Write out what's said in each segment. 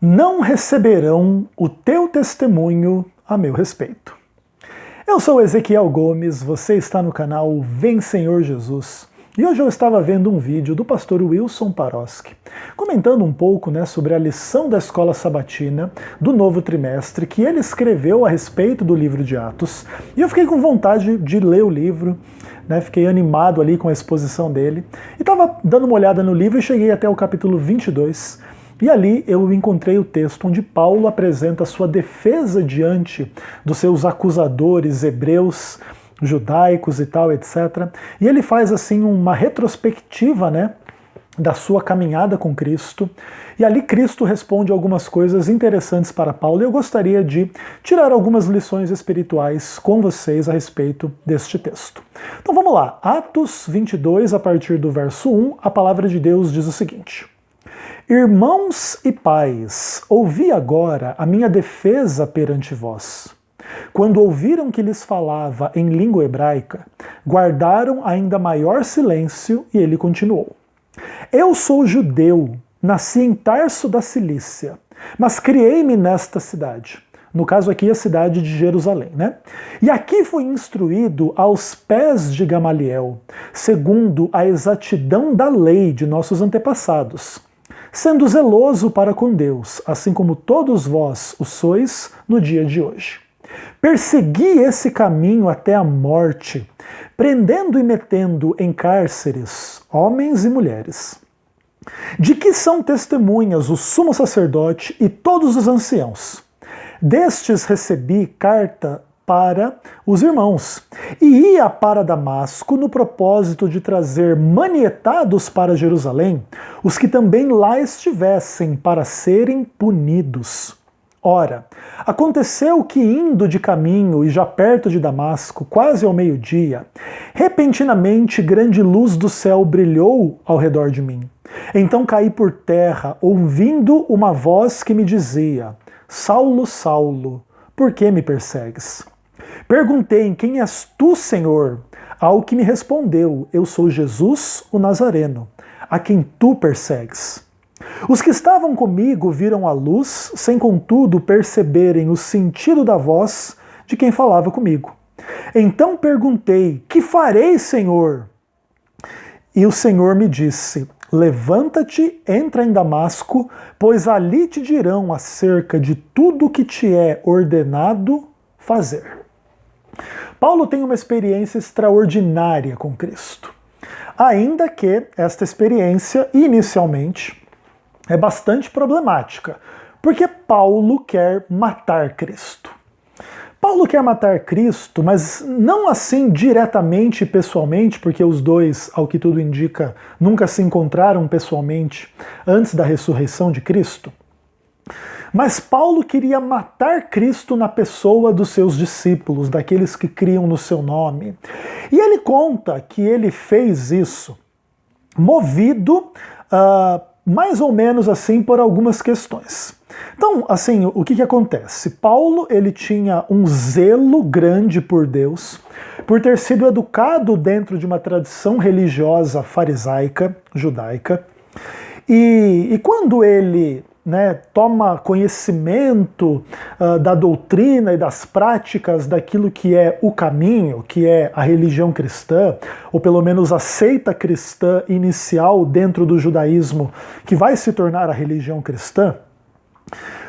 não receberão o teu testemunho a meu respeito. Eu sou Ezequiel Gomes, você está no canal Vem Senhor Jesus. E hoje eu estava vendo um vídeo do pastor Wilson Paroski, comentando um pouco sobre a lição da escola sabatina do novo trimestre que ele escreveu a respeito do livro de Atos. E eu fiquei com vontade de ler o livro, fiquei animado ali com a exposição dele. E estava dando uma olhada no livro e cheguei até o capítulo 22. E ali eu encontrei o texto onde Paulo apresenta sua defesa diante dos seus acusadores hebreus, judaicos e tal, etc. E ele faz assim uma retrospectiva, da sua caminhada com Cristo. E ali Cristo responde algumas coisas interessantes para Paulo. E eu gostaria de tirar algumas lições espirituais com vocês a respeito deste texto. Então vamos lá. Atos 22, a partir do verso 1, a palavra de Deus diz o seguinte: Irmãos e pais, ouvi agora a minha defesa perante vós. Quando ouviram que lhes falava em língua hebraica, guardaram ainda maior silêncio e ele continuou. Eu sou judeu, nasci em Tarso da Cilícia, mas criei-me nesta cidade. No caso aqui, a cidade de Jerusalém, E aqui fui instruído aos pés de Gamaliel, segundo a exatidão da lei de nossos antepassados, sendo zeloso para com Deus, assim como todos vós o sois no dia de hoje. Persegui esse caminho até a morte, prendendo e metendo em cárceres homens e mulheres, de que são testemunhas o sumo sacerdote e todos os anciãos. Destes recebi carta para os irmãos, e ia para Damasco no propósito de trazer manietados para Jerusalém os que também lá estivessem para serem punidos. Ora, aconteceu que indo de caminho e já perto de Damasco, quase ao meio-dia, repentinamente grande luz do céu brilhou ao redor de mim. Então caí por terra, ouvindo uma voz que me dizia: Saulo, Saulo, por que me persegues? Perguntei: quem és tu, Senhor? Ao que me respondeu: eu sou Jesus, o Nazareno, a quem tu persegues. Os que estavam comigo viram a luz, sem contudo perceberem o sentido da voz de quem falava comigo. Então perguntei: que farei, Senhor? E o Senhor me disse: levanta-te, entra em Damasco, pois ali te dirão acerca de tudo o que te é ordenado fazer. Paulo tem uma experiência extraordinária com Cristo. Ainda que esta experiência, inicialmente, é bastante problemática, porque Paulo quer matar Cristo. Paulo quer matar Cristo, mas não assim diretamente e pessoalmente, porque os dois, ao que tudo indica, nunca se encontraram pessoalmente antes da ressurreição de Cristo. Mas Paulo queria matar Cristo na pessoa dos seus discípulos, daqueles que criam no seu nome. E ele conta que ele fez isso movido mais ou menos assim por algumas questões. Então, assim, o que acontece? Paulo, ele tinha um zelo grande por Deus, por ter sido educado dentro de uma tradição religiosa farisaica, judaica, e quando ele toma conhecimento da doutrina e das práticas daquilo que é o caminho, que é a religião cristã, ou pelo menos a seita cristã inicial dentro do judaísmo, que vai se tornar a religião cristã,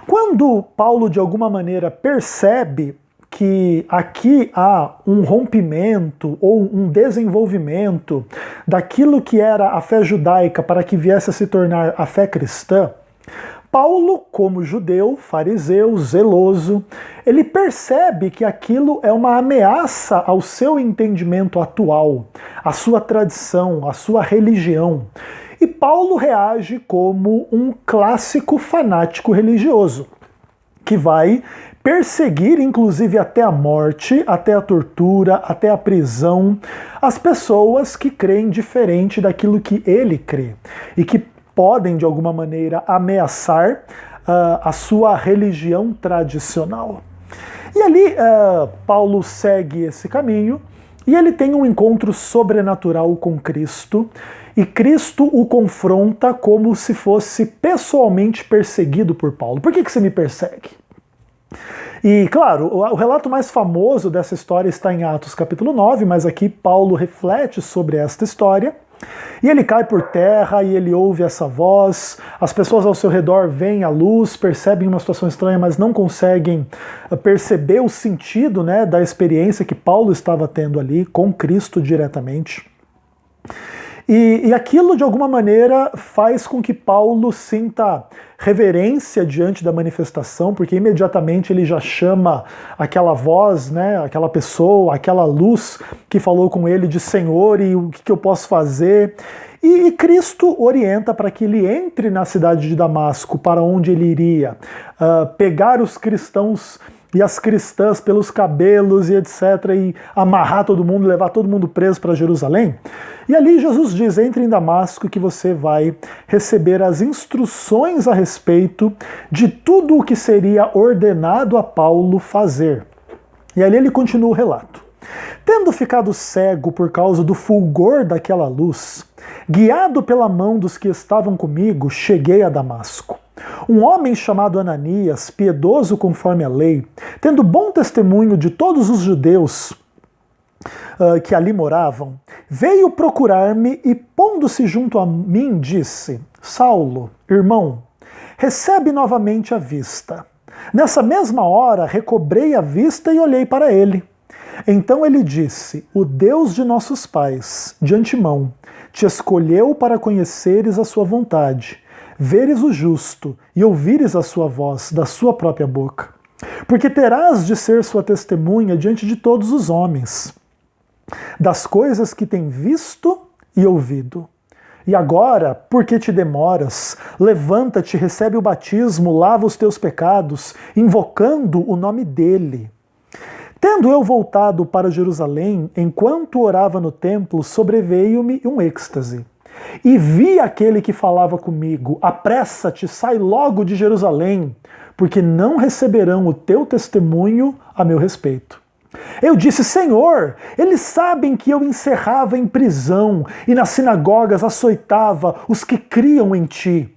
quando Paulo de alguma maneira percebe que aqui há um rompimento ou um desenvolvimento daquilo que era a fé judaica para que viesse a se tornar a fé cristã, Paulo, como judeu, fariseu, zeloso, ele percebe que aquilo é uma ameaça ao seu entendimento atual, à sua tradição, à sua religião. E Paulo reage como um clássico fanático religioso, que vai perseguir, inclusive até a morte, até a tortura, até a prisão, as pessoas que creem diferente daquilo que ele crê, e que podem, de alguma maneira, ameaçar a sua religião tradicional. E ali Paulo segue esse caminho e ele tem um encontro sobrenatural com Cristo, e Cristo o confronta como se fosse pessoalmente perseguido por Paulo. Por que você me persegue? E, claro, o relato mais famoso dessa história está em Atos capítulo 9, mas aqui Paulo reflete sobre esta história. E ele cai por terra e ele ouve essa voz, as pessoas ao seu redor veem a luz, percebem uma situação estranha, mas não conseguem perceber o sentido, né, da experiência que Paulo estava tendo ali com Cristo diretamente. E aquilo, de alguma maneira, faz com que Paulo sinta reverência diante da manifestação, porque imediatamente ele já chama aquela voz, né, aquela pessoa, aquela luz que falou com ele de Senhor e o que eu posso fazer. E Cristo orienta para que ele entre na cidade de Damasco, para onde ele iria, pegar os cristãos e as cristãs pelos cabelos e etc, e amarrar todo mundo, levar todo mundo preso para Jerusalém. E ali Jesus diz, entre em Damasco que você vai receber as instruções a respeito de tudo o que seria ordenado a Paulo fazer. E ali ele continua o relato. Tendo ficado cego por causa do fulgor daquela luz, guiado pela mão dos que estavam comigo, cheguei a Damasco. Um homem chamado Ananias, piedoso conforme a lei, tendo bom testemunho de todos os judeus que ali moravam, veio procurar-me e, pondo-se junto a mim, disse: Saulo, irmão, recebe novamente a vista. Nessa mesma hora recobrei a vista e olhei para ele. Então ele disse: O Deus de nossos pais, de antemão, te escolheu para conheceres a sua vontade, veres o justo e ouvires a sua voz da sua própria boca. Porque terás de ser sua testemunha diante de todos os homens, das coisas que tem visto e ouvido. E agora, por que te demoras? Levanta-te, recebe o batismo, lava os teus pecados, invocando o nome dele. Tendo eu voltado para Jerusalém, enquanto orava no templo, sobreveio-me um êxtase. E vi aquele que falava comigo: apressa-te, sai logo de Jerusalém, porque não receberão o teu testemunho a meu respeito. Eu disse: Senhor, eles sabem que eu encerrava em prisão e nas sinagogas açoitava os que criam em ti.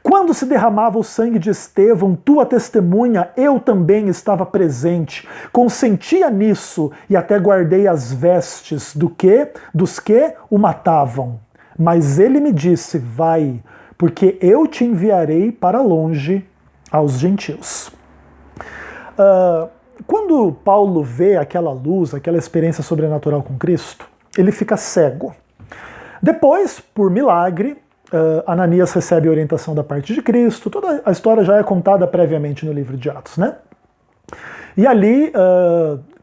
Quando se derramava o sangue de Estevão, tua testemunha, eu também estava presente, consentia nisso e até guardei as vestes dos que o matavam. Mas ele me disse: vai, porque eu te enviarei para longe aos gentios. Quando Paulo vê aquela luz, aquela experiência sobrenatural com Cristo, ele fica cego. Depois, por milagre, Ananias recebe a orientação da parte de Cristo. Toda a história já é contada previamente no livro de Atos, né? E ali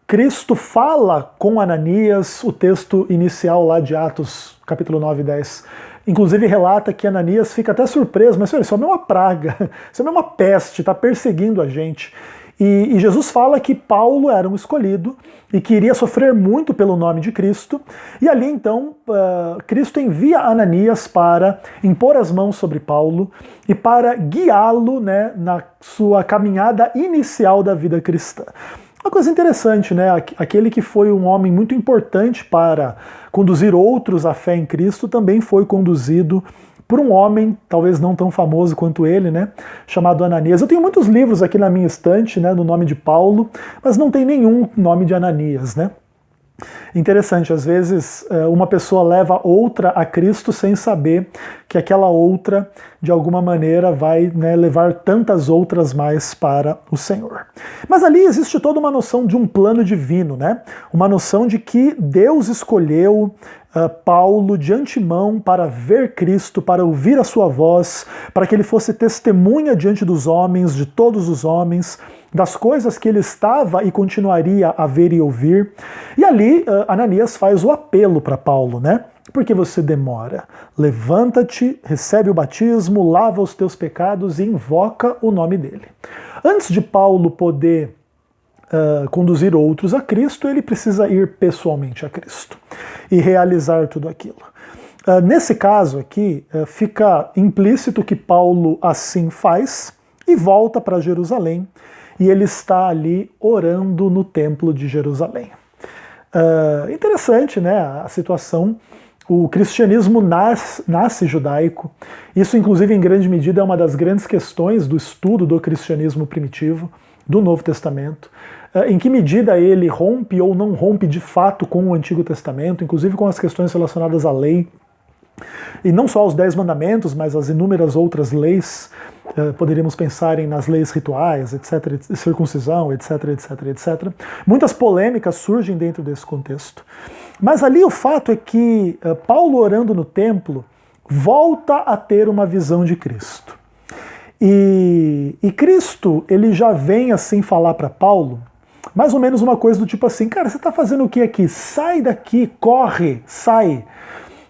Cristo fala com Ananias, o texto inicial lá de Atos, capítulo 9 e 10, inclusive relata que Ananias fica até surpreso, mas isso é uma praga, isso é uma peste, está perseguindo a gente. E Jesus fala que Paulo era um escolhido e que iria sofrer muito pelo nome de Cristo. E ali então Cristo envia Ananias para impor as mãos sobre Paulo e para guiá-lo, né, na sua caminhada inicial da vida cristã. Uma coisa interessante, né? Aquele que foi um homem muito importante para conduzir outros à fé em Cristo também foi conduzido por um homem, talvez não tão famoso quanto ele, né, chamado Ananias. Eu tenho muitos livros aqui na minha estante, né, no nome de Paulo, mas não tem nenhum nome de Ananias, né? Interessante, às vezes uma pessoa leva outra a Cristo sem saber que aquela outra, de alguma maneira, vai, né, levar tantas outras mais para o Senhor. Mas ali existe toda uma noção de um plano divino, né? Uma noção de que Deus escolheu Paulo de antemão para ver Cristo, para ouvir a sua voz, para que ele fosse testemunha diante dos homens, de todos os homens, das coisas que ele estava e continuaria a ver e ouvir. E ali Ananias faz o apelo para Paulo, né? Por que você demora? Levanta-te, recebe o batismo, lava os teus pecados e invoca o nome dele. Antes de Paulo poder conduzir outros a Cristo, ele precisa ir pessoalmente a Cristo e realizar tudo aquilo. Nesse caso aqui, fica implícito que Paulo assim faz e volta para Jerusalém, e ele está ali orando no templo de Jerusalém. Interessante, né, a situação. O cristianismo nasce judaico. Isso, inclusive, em grande medida, é uma das grandes questões do estudo do cristianismo primitivo, do Novo Testamento. Em que medida ele rompe ou não rompe de fato com o Antigo Testamento, inclusive com as questões relacionadas à lei. E não só os 10 mandamentos, mas as inúmeras outras leis. Poderíamos pensar nas leis rituais, etc., circuncisão, etc., etc., etc. Muitas polêmicas surgem dentro desse contexto. Mas ali o fato é que Paulo, orando no templo, volta a ter uma visão de Cristo. E Cristo, ele já vem assim falar para Paulo, mais ou menos uma coisa do tipo assim, cara, você está fazendo o que aqui? Sai daqui, corre, sai.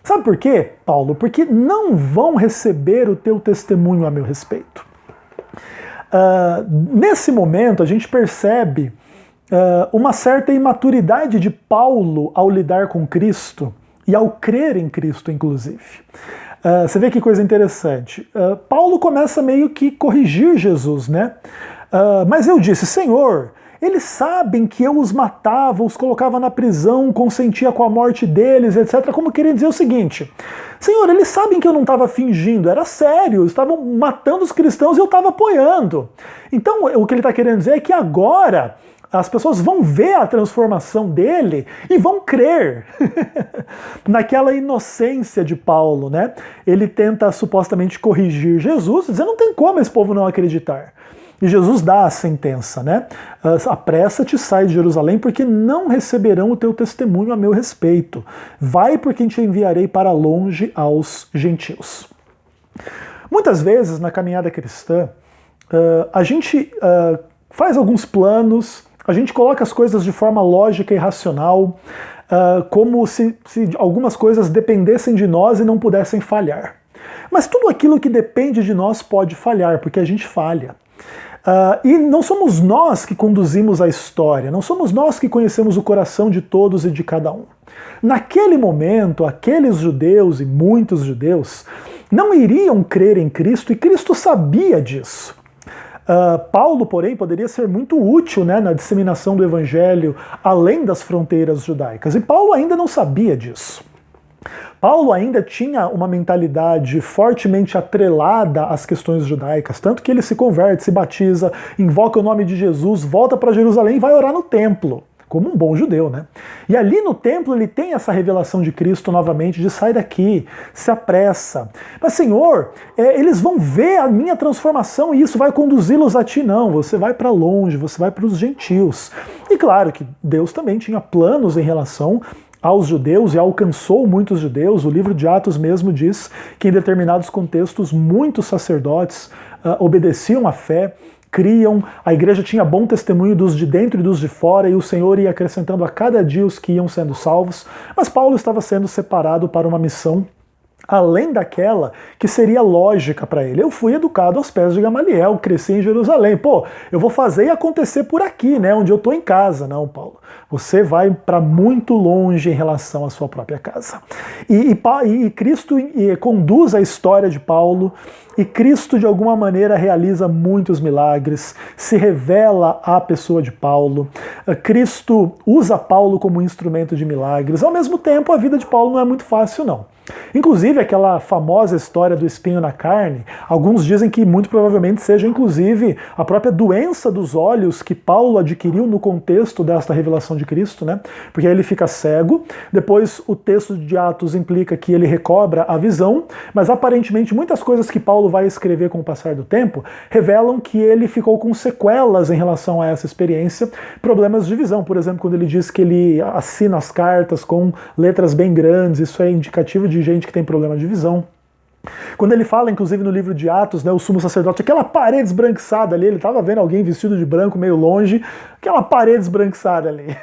Sabe por quê, Paulo? Porque não vão receber o teu testemunho a meu respeito. Nesse momento, a gente percebe uma certa imaturidade de Paulo ao lidar com Cristo e ao crer em Cristo, inclusive. Você vê que coisa interessante. Paulo começa meio que corrigir Jesus, né? Mas eu disse, Senhor, eles sabem que eu os matava, os colocava na prisão, consentia com a morte deles, etc. Como querendo dizer o seguinte, Senhor, eles sabem que eu não estava fingindo, era sério, eles estavam matando os cristãos e eu estava apoiando. Então o que ele está querendo dizer é que agora as pessoas vão ver a transformação dele e vão crer naquela inocência de Paulo, né? Ele tenta supostamente corrigir Jesus, dizendo não tem como esse povo não acreditar. E Jesus dá a sentença, né? Apressa-te, sai de Jerusalém, porque não receberão o teu testemunho a meu respeito. Vai, porque te enviarei para longe aos gentios. Muitas vezes, na caminhada cristã, a gente faz alguns planos, a gente coloca as coisas de forma lógica e racional, como se algumas coisas dependessem de nós e não pudessem falhar. Mas tudo aquilo que depende de nós pode falhar, porque a gente falha. E não somos nós que conduzimos a história, não somos nós que conhecemos o coração de todos e de cada um. Naquele momento, aqueles judeus e muitos judeus não iriam crer em Cristo e Cristo sabia disso. Paulo, porém, poderia ser muito útil, né, na disseminação do evangelho além das fronteiras judaicas, e Paulo ainda não sabia disso. Paulo ainda tinha uma mentalidade fortemente atrelada às questões judaicas, tanto que ele se converte, se batiza, invoca o nome de Jesus, volta para Jerusalém e vai orar no templo, como um bom judeu, né? E ali no templo ele tem essa revelação de Cristo novamente, de sai daqui, se apressa. Mas Senhor, eles vão ver a minha transformação e isso vai conduzi-los a ti. Não, você vai para longe, você vai para os gentios. E claro que Deus também tinha planos em relação aos judeus e alcançou muitos judeus. O livro de Atos mesmo diz que em determinados contextos muitos sacerdotes obedeciam à fé, criam, a igreja tinha bom testemunho dos de dentro e dos de fora, e o Senhor ia acrescentando a cada dia os que iam sendo salvos, mas Paulo estava sendo separado para uma missão além daquela que seria lógica para ele. Eu fui educado aos pés de Gamaliel, cresci em Jerusalém. Pô, eu vou fazer e acontecer por aqui, né, onde eu estou em casa. Não, Paulo. Você vai para muito longe em relação à sua própria casa. E Cristo conduz a história de Paulo, e Cristo de alguma maneira realiza muitos milagres, se revela à pessoa de Paulo. Cristo usa Paulo como instrumento de milagres. Ao mesmo tempo, a vida de Paulo não é muito fácil, não. Inclusive aquela famosa história do espinho na carne, alguns dizem que muito provavelmente seja inclusive a própria doença dos olhos que Paulo adquiriu no contexto desta revelação de Cristo, né? Porque aí ele fica cego, depois o texto de Atos implica que ele recobra a visão, mas aparentemente muitas coisas que Paulo vai escrever com o passar do tempo revelam que ele ficou com sequelas em relação a essa experiência, problemas de visão, por exemplo, quando ele diz que ele assina as cartas com letras bem grandes, isso é indicativo de gente que tem problema de visão. Quando ele fala, inclusive no livro de Atos, né, o sumo sacerdote, aquela parede esbranquiçada ali, ele estava vendo alguém vestido de branco meio longe, aquela parede esbranquiçada ali.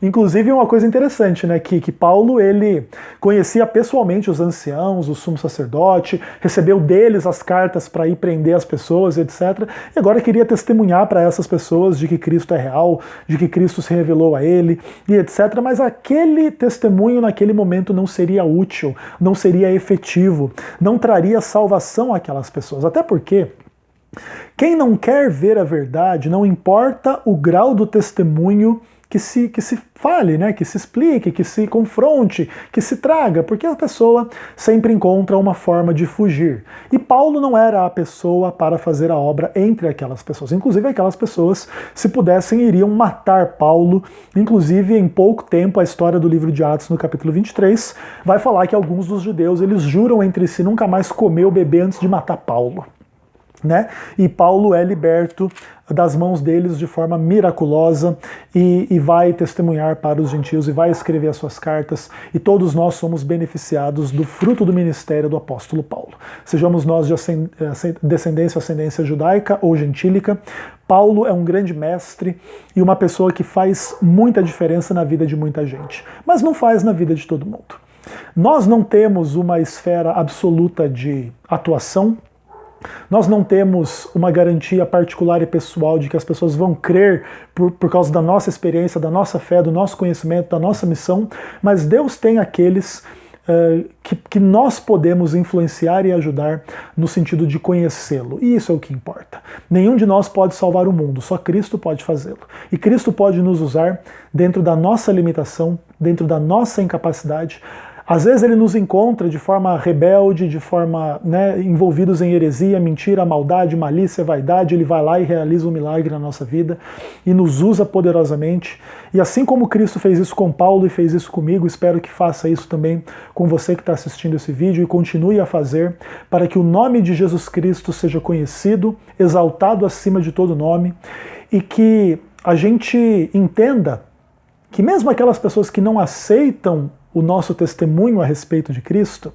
Inclusive uma coisa interessante, né, que Paulo, ele conhecia pessoalmente os anciãos, o sumo sacerdote, recebeu deles as cartas para ir prender as pessoas, etc. E agora queria testemunhar para essas pessoas de que Cristo é real, de que Cristo se revelou a ele, e etc. Mas aquele testemunho naquele momento não seria útil, não seria efetivo, não traria salvação àquelas pessoas. Até porque quem não quer ver a verdade, não importa o grau do testemunho se fale, né? Que se explique, que se confronte, que se traga, porque a pessoa sempre encontra uma forma de fugir. E Paulo não era a pessoa para fazer a obra entre aquelas pessoas. Inclusive aquelas pessoas, se pudessem, iriam matar Paulo. Inclusive, em pouco tempo, a história do livro de Atos, no capítulo 23, vai falar que alguns dos judeus, eles juram entre si nunca mais comer ou beber antes de matar Paulo. Né? E Paulo é liberto das mãos deles de forma miraculosa e vai testemunhar para os gentios e vai escrever as suas cartas, e todos nós somos beneficiados do fruto do ministério do apóstolo Paulo. Sejamos nós de descendência ou ascendência judaica ou gentílica, Paulo é um grande mestre e uma pessoa que faz muita diferença na vida de muita gente, mas não faz na vida de todo mundo. Nós não temos uma esfera absoluta de atuação. Nós não temos uma garantia particular e pessoal de que as pessoas vão crer por causa da nossa experiência, da nossa fé, do nosso conhecimento, da nossa missão, mas Deus tem aqueles que nós podemos influenciar e ajudar no sentido de conhecê-lo. E isso é o que importa. Nenhum de nós pode salvar o mundo, só Cristo pode fazê-lo. E Cristo pode nos usar dentro da nossa limitação, dentro da nossa incapacidade. Às vezes ele nos encontra de forma rebelde, de forma, envolvidos em heresia, mentira, maldade, malícia, vaidade. Ele vai lá e realiza um milagre na nossa vida e nos usa poderosamente. E assim como Cristo fez isso com Paulo e fez isso comigo, espero que faça isso também com você que está assistindo esse vídeo e continue a fazer, para que o nome de Jesus Cristo seja conhecido, exaltado acima de todo nome, e que a gente entenda que mesmo aquelas pessoas que não aceitam o nosso testemunho a respeito de Cristo,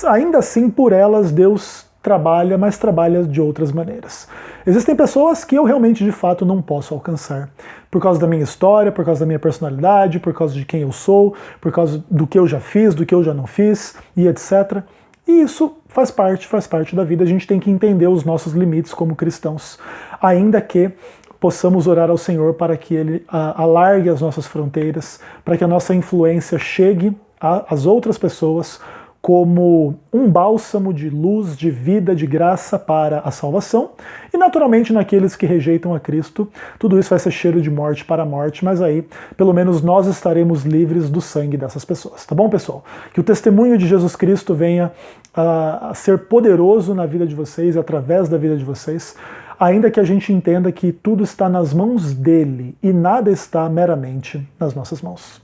ainda assim por elas Deus trabalha, mas trabalha de outras maneiras. Existem pessoas que eu realmente de fato não posso alcançar, por causa da minha história, por causa da minha personalidade, por causa de quem eu sou, por causa do que eu já fiz, do que eu já não fiz, e etc. E isso faz parte da vida. A gente tem que entender os nossos limites como cristãos, ainda que possamos orar ao Senhor para que Ele alargue as nossas fronteiras, para que a nossa influência chegue às outras pessoas como um bálsamo de luz, de vida, de graça para a salvação. E naturalmente naqueles que rejeitam a Cristo, tudo isso vai ser cheiro de morte para a morte, mas aí pelo menos nós estaremos livres do sangue dessas pessoas. Tá bom, pessoal? Que o testemunho de Jesus Cristo venha a ser poderoso na vida de vocês e através da vida de vocês, ainda que a gente entenda que tudo está nas mãos dele e nada está meramente nas nossas mãos.